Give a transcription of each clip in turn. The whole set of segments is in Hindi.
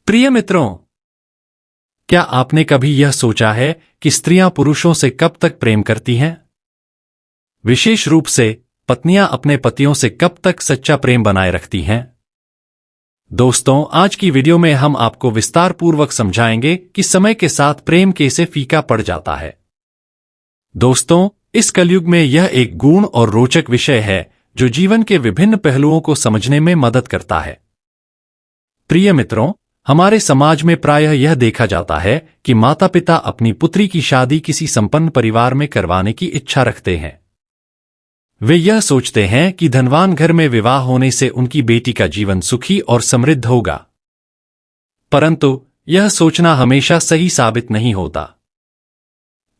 प्रिय मित्रों, क्या आपने कभी यह सोचा है कि स्त्रियां पुरुषों से कब तक प्रेम करती हैं? विशेष रूप से पत्नियां अपने पतियों से कब तक सच्चा प्रेम बनाए रखती हैं? दोस्तों, आज की वीडियो में हम आपको विस्तार पूर्वक समझाएंगे कि समय के साथ प्रेम कैसे फीका पड़ जाता है। दोस्तों, इस कलयुग में यह एक गूढ़ और रोचक विषय है जो जीवन के विभिन्न पहलुओं को समझने में मदद करता है। प्रिय मित्रों, हमारे समाज में प्रायः यह देखा जाता है कि माता पिता अपनी पुत्री की शादी किसी संपन्न परिवार में करवाने की इच्छा रखते हैं। वे यह सोचते हैं कि धनवान घर में विवाह होने से उनकी बेटी का जीवन सुखी और समृद्ध होगा। परंतु यह सोचना हमेशा सही साबित नहीं होता।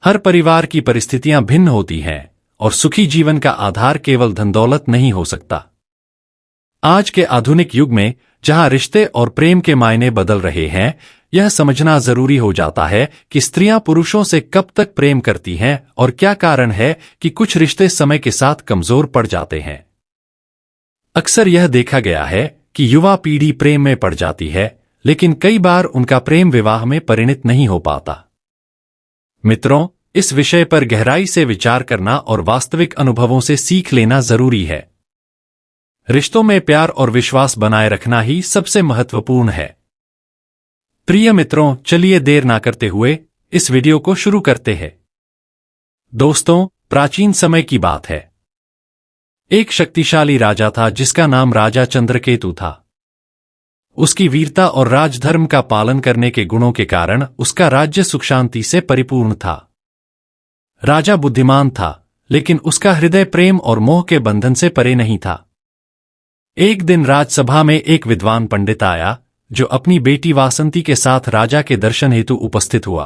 हर परिवार की परिस्थितियां भिन्न होती हैं और सुखी जीवन का आधार केवल धन दौलत नहीं हो सकता। आज के आधुनिक युग में जहां रिश्ते और प्रेम के मायने बदल रहे हैं, यह समझना जरूरी हो जाता है कि स्त्रियां पुरुषों से कब तक प्रेम करती हैं और क्या कारण है कि कुछ रिश्ते समय के साथ कमजोर पड़ जाते हैं। अक्सर यह देखा गया है कि युवा पीढ़ी प्रेम में पड़ जाती है, लेकिन कई बार उनका प्रेम विवाह में परिणत नहीं हो पाता। मित्रों, इस विषय पर गहराई से विचार करना और वास्तविक अनुभवों से सीख लेना जरूरी है। रिश्तों में प्यार और विश्वास बनाए रखना ही सबसे महत्वपूर्ण है। प्रिय मित्रों, चलिए देर ना करते हुए इस वीडियो को शुरू करते हैं। दोस्तों, प्राचीन समय की बात है। एक शक्तिशाली राजा था जिसका नाम राजा चंद्रकेतु था। उसकी वीरता और राजधर्म का पालन करने के गुणों के कारण उसका राज्य सुख शांति से परिपूर्ण था। राजा बुद्धिमान था, लेकिन उसका हृदय प्रेम और मोह के बंधन से परे नहीं था। एक दिन राजसभा में एक विद्वान पंडित आया जो अपनी बेटी वासंती के साथ राजा के दर्शन हेतु उपस्थित हुआ।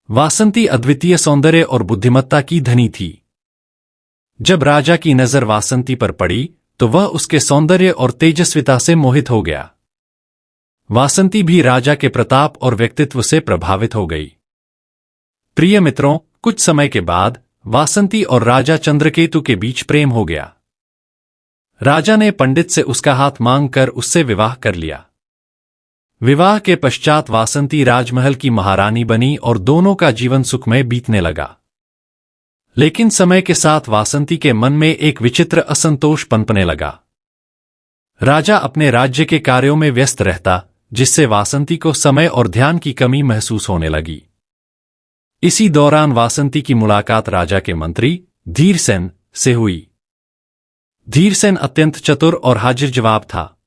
वासंती अद्वितीय सौंदर्य और बुद्धिमत्ता की धनी थी। जब राजा की नजर वासंती पर पड़ी तो वह उसके सौंदर्य और तेजस्विता से मोहित हो गया। वासंती भी राजा के प्रताप और व्यक्तित्व से प्रभावित हो गई। प्रिय मित्रों, कुछ समय के बाद वासंती और राजा चंद्रकेतु के बीच प्रेम हो गया। राजा ने पंडित से उसका हाथ मांगकर उससे विवाह कर लिया। विवाह के पश्चात वासंती राजमहल की महारानी बनी और दोनों का जीवन सुखमय बीतने लगा। लेकिन समय के साथ वासंती के मन में एक विचित्र असंतोष पनपने लगा। राजा अपने राज्य के कार्यों में व्यस्त रहता, जिससे वासंती को समय और ध्यान की कमी महसूस होने लगी। इसी दौरान वासंती की मुलाकात राजा के मंत्री धीरसेन से हुई। धीरसेन अत्यंत चतुर और हाजिर जवाब था।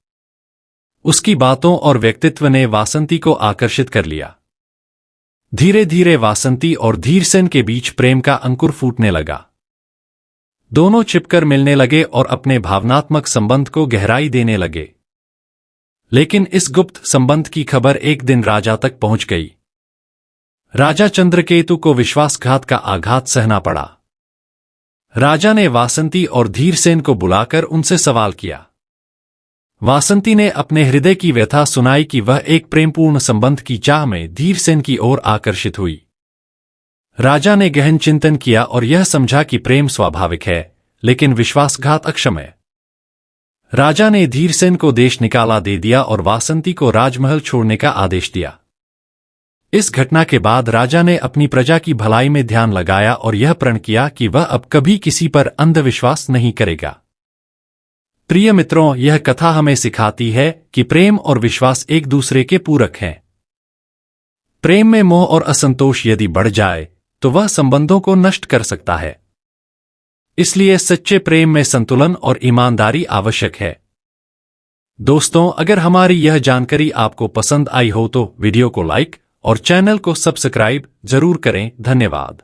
उसकी बातों और व्यक्तित्व ने वासंती को आकर्षित कर लिया। धीरे धीरे वासंती और धीरसेन के बीच प्रेम का अंकुर फूटने लगा। दोनों छिपकर मिलने लगे और अपने भावनात्मक संबंध को गहराई देने लगे। लेकिन इस गुप्त संबंध की खबर एक दिन राजा तक पहुंच गई। राजा चंद्रकेतु को विश्वासघात का आघात सहना पड़ा। राजा ने वासंती और धीरसेन को बुलाकर उनसे सवाल किया। वासंती ने अपने हृदय की व्यथा सुनाई कि वह एक प्रेमपूर्ण संबंध की चाह में धीरसेन की ओर आकर्षित हुई। राजा ने गहन चिंतन किया और यह समझा कि प्रेम स्वाभाविक है, लेकिन विश्वासघात अक्षम्य। राजा ने धीरसेन को देश निकाला दे दिया और वासंती को राजमहल छोड़ने का आदेश दिया। इस घटना के बाद राजा ने अपनी प्रजा की भलाई में ध्यान लगाया और यह प्रण किया कि वह अब कभी किसी पर अंधविश्वास नहीं करेगा। प्रिय मित्रों, यह कथा हमें सिखाती है कि प्रेम और विश्वास एक दूसरे के पूरक हैं। प्रेम में मोह और असंतोष यदि बढ़ जाए तो वह संबंधों को नष्ट कर सकता है। इसलिए सच्चे प्रेम में संतुलन और ईमानदारी आवश्यक है। दोस्तों, अगर हमारी यह जानकारी आपको पसंद आई हो तो वीडियो को लाइक और चैनल को सब्सक्राइब जरूर करें। धन्यवाद।